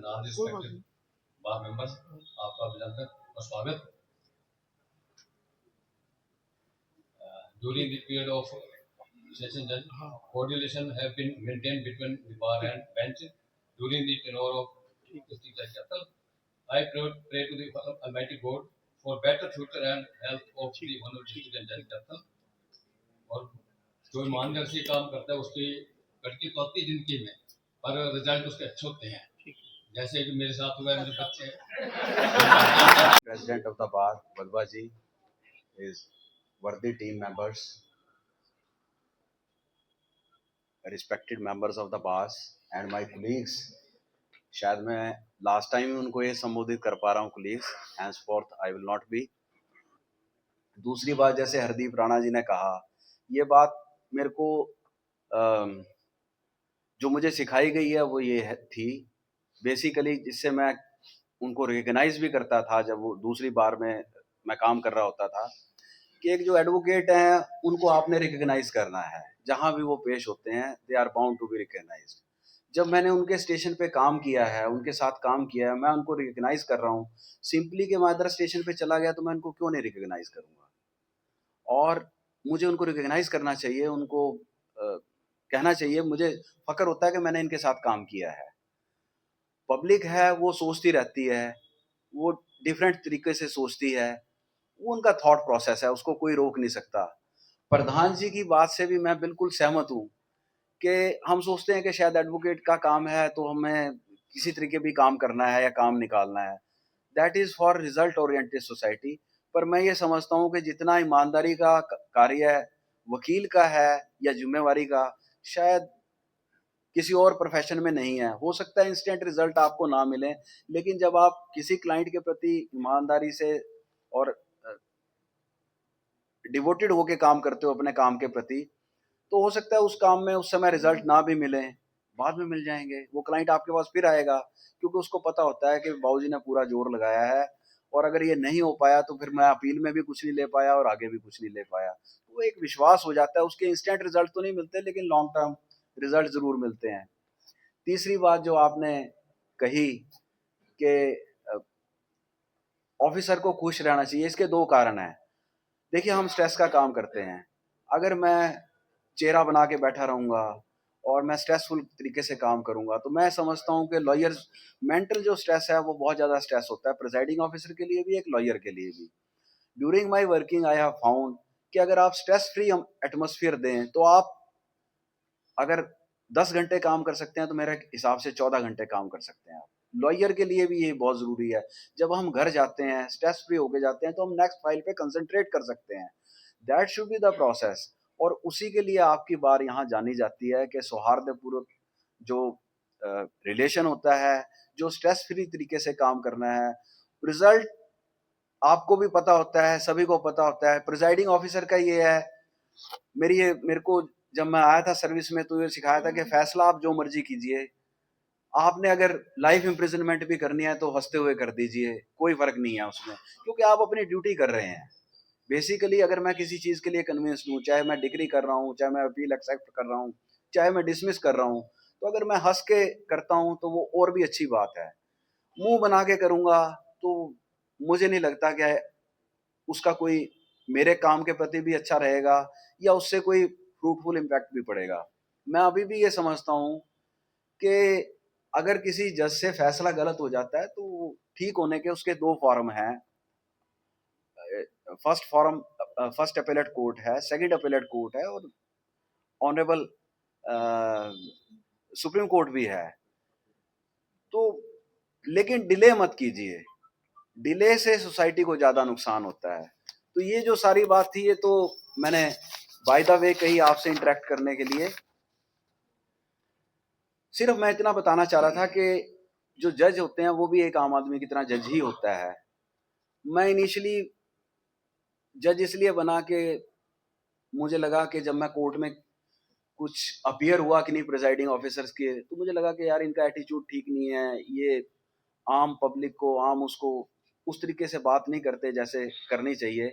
non-respected bar members, आपका अभिनंदन और स्वागत। During the period of session, coordination have been maintained between the bar and bench during the tenure of Justice Judge Jatal. I pray to the Almighty God for better future and health of the Honorable Justice Judge Jatal. और जो ईमानदार से काम करता है उसकी कटकी तो आती जिंदगी में, पर रिजल्ट उसके अच्छे होते हैं, जैसे कि मेरे साथ हुआ है, मेरे बच्चे। President of the bar, Badwa ji, is worthy team members, respected members of the bars and my colleagues. शायद मैं लास्ट टाइम ही उनको ये संबोधित कर पा रहा हूँ colleagues, henceforth I will not be. दूसरी बात, जैसे हरदीप राणा जी ने कहा, ये बात मेरे को जो मुझे सिखाई गई है वो ये थी बेसिकली, जिससे मैं उनको रिकग्नाइज भी करता था जब वो दूसरी बार में मैं काम कर रहा होता था, कि एक जो एडवोकेट हैं उनको आपने रिकग्नाइज करना है, जहां भी वो पेश होते हैं they are bound to be recognised. जब मैंने उनके स्टेशन पे काम किया है, उनके साथ काम किया है, मैं उनको रिकग्नाइज कर रहा हूँ। सिंपली कि मैं अदर स्टेशन पे चला गया तो मैं उनको क्यों नहीं रिकग्नाइज करूँगा, और मुझे उनको रिकग्नाइज करना चाहिए, उनको कहना चाहिए। मुझे फ़ख्र होता है कि मैंने इनके साथ काम किया है। पब्लिक है वो सोचती रहती है, वो डिफरेंट तरीके से सोचती है, वो उनका थॉट प्रोसेस है, उसको कोई रोक नहीं सकता। प्रधान जी की बात से भी मैं बिल्कुल सहमत हूँ कि हम सोचते हैं कि शायद एडवोकेट का काम है तो हमें किसी तरीके भी काम करना है या काम निकालना है, that is for result oriented society. पर मैं ये समझता हूँ कि जितना ईमानदारी का कार्य वकील का है या जिम्मेवारी का, शायद किसी और प्रोफेशन में नहीं है। हो सकता है इंस्टेंट रिजल्ट आपको ना मिले, लेकिन जब आप किसी क्लाइंट के प्रति ईमानदारी से और डिवोटेड होके काम करते हो अपने काम के प्रति, तो हो सकता है उस काम में उस समय रिजल्ट ना भी मिले, बाद में मिल जाएंगे। वो क्लाइंट आपके पास फिर आएगा, क्योंकि उसको पता होता है कि बाबूजी ने पूरा जोर लगाया है, और अगर ये नहीं हो पाया तो फिर मैं अपील में भी कुछ नहीं ले पाया और आगे भी कुछ नहीं ले पाया। तो वो एक विश्वास हो जाता है। उसके इंस्टेंट रिजल्ट तो नहीं मिलते, लेकिन लॉन्ग टर्म रिजल्ट जरूर मिलते हैं। तीसरी बात जो आपने कही कि ऑफिसर को खुश रहना चाहिए, इसके दो कारण हैं। देखिए, हम स्ट्रेस का काम करते हैं। अगर मैं चेहरा बना के बैठा रहूँगा और मैं स्ट्रेसफुल तरीके से काम करूँगा, तो मैं समझता हूँ कि लॉयर्स मेंटल जो स्ट्रेस है वो बहुत ज़्यादा स्ट्रेस होता है, प्रिजाइडिंग ऑफिसर के लिए भी, एक लॉयर के लिए भी। During my working I have found कि अगर आप स्ट्रेस फ्री एटमोसफियर दें, तो आप अगर 10 घंटे काम कर सकते हैं तो मेरे हिसाब से 14 घंटे काम कर सकते हैं आप। लॉयर के लिए भी ये बहुत ज़रूरी है। जब हम घर जाते हैं, स्ट्रेस फ्री होके जाते हैं, तो हम नेक्स्ट फाइल पे कंसंट्रेट कर सकते हैं। That should be the process. और उसी के लिए आपकी बार यहाँ जानी जाती है कि सौहार्दपूर्वक जो रिलेशन होता है, जो स्ट्रेस फ्री तरीके से काम करना है। रिजल्ट आपको भी पता होता है, सभी को पता होता है। प्रिजाइडिंग ऑफिसर का ये है, मेरे को जब मैं आया था सर्विस में तो ये सिखाया था कि फैसला आप जो मर्जी कीजिए, आपने अगर लाइफ इम्प्रिजनमेंट भी करनी है तो हंसते हुए कर दीजिए, कोई फर्क नहीं है उसमें, क्योंकि आप अपनी ड्यूटी कर रहे हैं। बेसिकली अगर मैं किसी चीज़ के लिए कन्विंस्ड हूँ, चाहे मैं डिग्री कर रहा हूँ, चाहे मैं अपील एक्सेप्ट कर रहा हूँ, चाहे मैं डिसमिस कर रहा हूँ, तो अगर मैं हंस के करता हूँ तो वो और भी अच्छी बात है। मुंह बना के करूँगा तो मुझे नहीं लगता कि उसका कोई मेरे काम के प्रति भी अच्छा रहेगा या उससे कोई फ्रूटफुल इम्पैक्ट भी पड़ेगा। मैं अभी भी ये समझता हूँ कि अगर किसी जज से फैसला गलत हो जाता है तो ठीक होने के उसके दो फॉर्म हैं। फर्स्ट अपीलेट कोर्ट है, सेकंड अपीलेट कोर्ट है, और ऑनरेबल सुप्रीम कोर्ट भी है। तो लेकिन डिले मत कीजिए, डिले से सोसाइटी को ज़्यादा नुकसान होता है। तो ये जो सारी बात थी, ये तो मैंने बाय द वे कही आपसे इंटरेक्ट करने के लिए। सिर्फ मैं इतना बताना चाह रहा था कि जो जज होते हैं वो भी एक आम आदमी की तरह जज ही होता है। मैं इनिशियली जज इसलिए बना कि मुझे लगा कि जब मैं कोर्ट में कुछ अपीयर हुआ कि नहीं प्रिजाइडिंग ऑफिसर्स के, तो मुझे लगा कि यार इनका एटीट्यूड ठीक नहीं है, ये आम पब्लिक को, आम उसको उस तरीके से बात नहीं करते जैसे करनी चाहिए।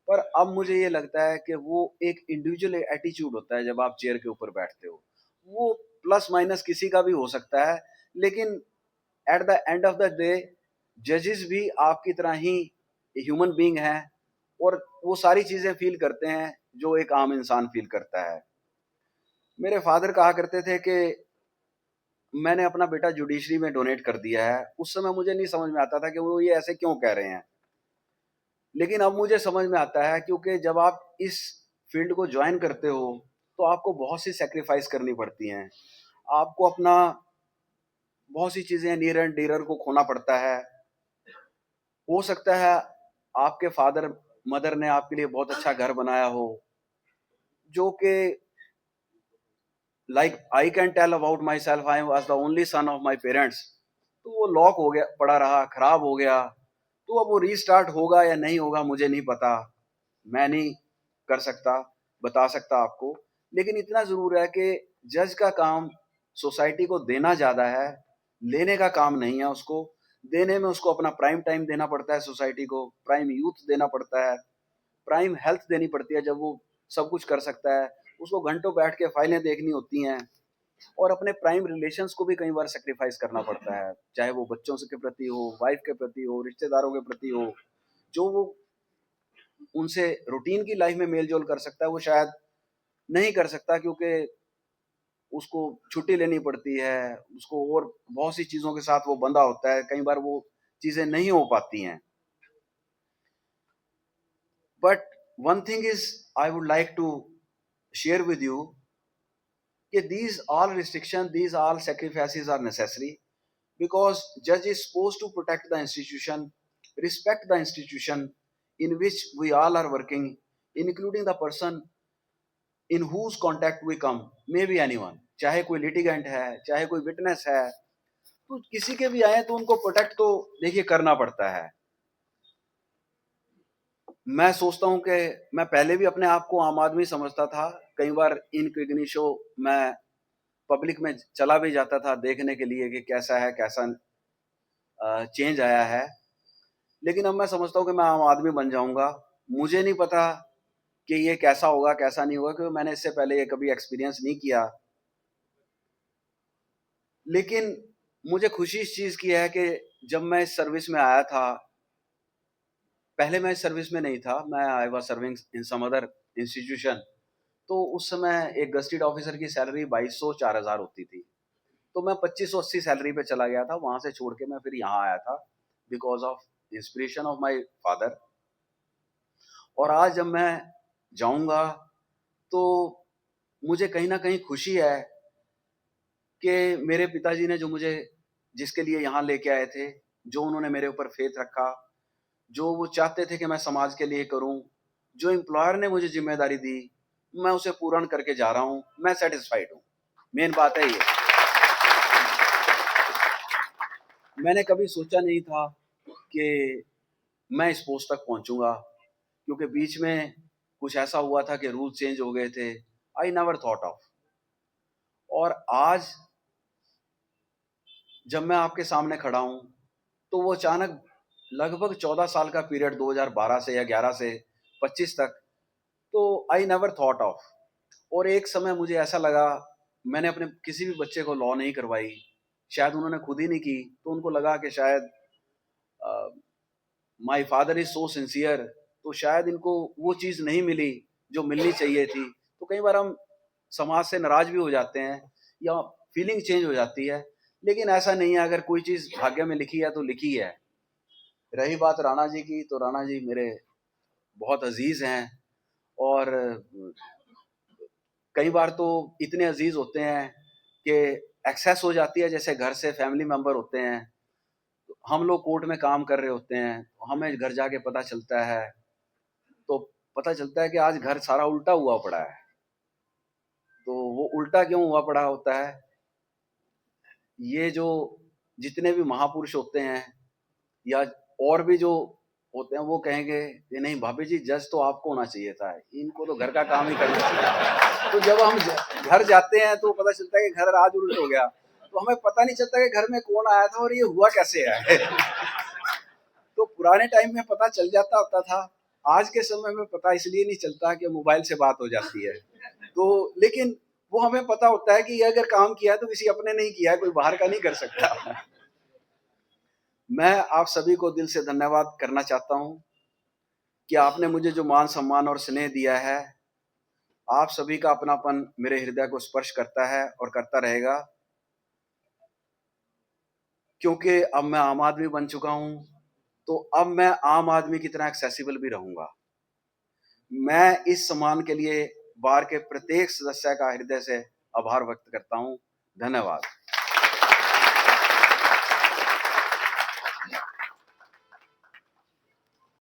पर अब मुझे ये लगता है कि वो एक इंडिविजुअल एटीट्यूड होता है जब आप चेयर के ऊपर बैठते हो। वो प्लस माइनस किसी का भी हो सकता है, लेकिन at the end of the day जजेस भी आपकी तरह ही ह्यूमन बीइंग हैं और वो सारी चीजें फील करते हैं जो एक आम इंसान फील करता है। मेरे फादर कहा करते थे कि मैंने अपना बेटा जुडिशरी में डोनेट कर दिया है। उस समय मुझे नहीं समझ में आता था कि वो ये ऐसे क्यों कह रहे हैं, लेकिन अब मुझे समझ में आता है क्योंकि जब आप इस फील्ड को ज्वाइन करते हो तो आपको बहुत सी सेक्रीफाइस करनी पड़ती हैं। आपको अपना बहुत सी चीजें नियर एंड डियर को खोना पड़ता है। हो सकता है आपके फादर मदर ने आपके लिए बहुत अच्छा घर बनाया हो, जो कि like I can tell about myself, I was the only son of my parents. तो वो लॉक हो गया, पड़ा रहा, खराब हो गया। तो अब वो रीस्टार्ट होगा या नहीं होगा मुझे नहीं पता, मैं नहीं कर सकता, बता सकता आपको। लेकिन इतना जरूर है कि जज का काम सोसाइटी को देना ज्यादा है, लेने का काम नहीं है। उसको देने में उसको अपना प्राइम टाइम देना पड़ता है, सोसाइटी को प्राइम यूथ देना पड़ता है, प्राइम हेल्थ देनी पड़ती है। जब वो सब कुछ कर सकता है, उसको घंटों बैठ के फाइलें देखनी होती हैं और अपने प्राइम रिलेशंस को भी कई बार सेक्रीफाइस करना पड़ता है, चाहे वो बच्चों से के प्रति हो, वाइफ के प्रति हो, रिश्तेदारों के प्रति हो। जो वो उनसे रूटीन की लाइफ में मेल जोल कर सकता है वो शायद नहीं कर सकता, क्योंकि उसको छुट्टी लेनी पड़ती है, उसको और बहुत सी चीजों के साथ वो बंधा होता है, कई बार वो चीजें नहीं हो पाती हैं। But one thing is I would like to share with you कि these all restrictions, these all sacrifices are necessary because judge is supposed to protect the institution, respect the institution in which we all are working, including the person in whose contact we come, may be anyone, चाहे कोई litigant है, चाहे कोई witness है, तो किसी के भी आए तो उनको प्रोटेक्ट तो देखिए करना पड़ता है। मैं सोचता हूं कि मैं पहले भी अपने आप को आम आदमी समझता था, कई बार इनकॉग्निटो मैं पब्लिक में चला भी जाता था देखने के लिए कि कैसा है, कैसा चेंज आया है। लेकिन अब मैं समझता हूँ कि मैं आम आदमी बन जाऊंगा। मुझे नहीं पता कि ये कैसा होगा कैसा नहीं होगा, क्योंकि मैंने इससे पहले ये कभी एक्सपीरियंस नहीं किया। लेकिन मुझे खुशी इस चीज़ की है कि जब मैं इस सर्विस में आया था, पहले मैं इस सर्विस में नहीं था, मैं I was serving in some other institution. तो उस समय एक गस्टेड ऑफिसर की सैलरी 2200-4000 होती थी। तो मैं 2580 सैलरी पे चला गया था, वहां से छोड़ के मैं फिर यहाँ आया था because of inspiration of my father. और आज जब मैं जाऊंगा तो मुझे कहीं ना कहीं खुशी है कि मेरे पिताजी ने जो मुझे जिसके लिए यहाँ लेके आए थे, जो उन्होंने मेरे ऊपर फेथ रखा, जो वो चाहते थे कि मैं समाज के लिए करूं, जो एम्प्लॉयर ने मुझे जिम्मेदारी दी, मैं उसे पूर्ण करके जा रहा हूं। मैं सेटिस्फाइड हूं, मेन बात है ये। मैंने कभी सोचा नहीं था कि मैं इस पोस्ट तक पहुंचूंगा, क्योंकि बीच में कुछ ऐसा हुआ था कि रूल चेंज हो गए थे। I never thought of. और आज जब मैं आपके सामने खड़ा हूं तो वो अचानक लगभग 14 साल का पीरियड 2012 से या 11 से 25 तक, तो आई नेवर थॉट ऑफ। और एक समय मुझे ऐसा लगा, मैंने अपने किसी भी बच्चे को लॉ नहीं करवाई, शायद उन्होंने खुद ही नहीं की, तो उनको लगा कि शायद my father is so sincere, तो शायद इनको वो चीज़ नहीं मिली जो मिलनी चाहिए थी। तो कई बार हम समाज से नाराज भी हो जाते हैं या फीलिंग चेंज हो जाती है। लेकिन ऐसा नहीं है, अगर कोई चीज़ भाग्य में लिखी है तो लिखी है। रही बात राणा जी की, तो राणा जी मेरे बहुत अजीज हैं और कई बार तो इतने अजीज होते हैं कि एक्सेस हो जाती है, जैसे घर से फैमिली मेंबर होते हैं। तो हम लोग कोर्ट में काम कर रहे होते हैं, हमें घर जाके पता चलता है, तो पता चलता है कि आज घर सारा उल्टा हुआ पड़ा है। तो वो उल्टा क्यों हुआ पड़ा होता है, ये जो जितने भी महापुरुष होते हैं या और भी जो होते हैं वो कहेंगे कि नहीं भाभी जी, जज तो आपको होना चाहिए था, इनको तो घर का काम ही करना चाहिए। तो जब हम घर जाते हैं तो पता चलता है कि घर आज उल्ट हो गया, तो हमें पता नहीं चलता कि घर में कौन आया था और ये हुआ कैसे है। तो पुराने टाइम में पता चल जाता होता था, आज के समय में पता इसलिए नहीं चलता कि मोबाइल से बात हो जाती है। तो लेकिन वो हमें पता होता है कि ये अगर काम किया है तो किसी अपने नहीं किया है, कोई बाहर का नहीं कर सकता। मैं आप सभी को दिल से धन्यवाद करना चाहता हूं कि आपने मुझे जो मान सम्मान और स्नेह दिया है, आप सभी का अपनापन मेरे हृदय को स्पर्श करता है और करता रहेगा, क्योंकि अब मैं आम आदमी बन चुका हूं, तो अब मैं आम आदमी की तरह एक्सेसिबल भी रहूंगा। मैं इस सम्मान के लिए बार के प्रत्येक सदस्य का हृदय से आभार व्यक्त करता हूं। धन्यवाद।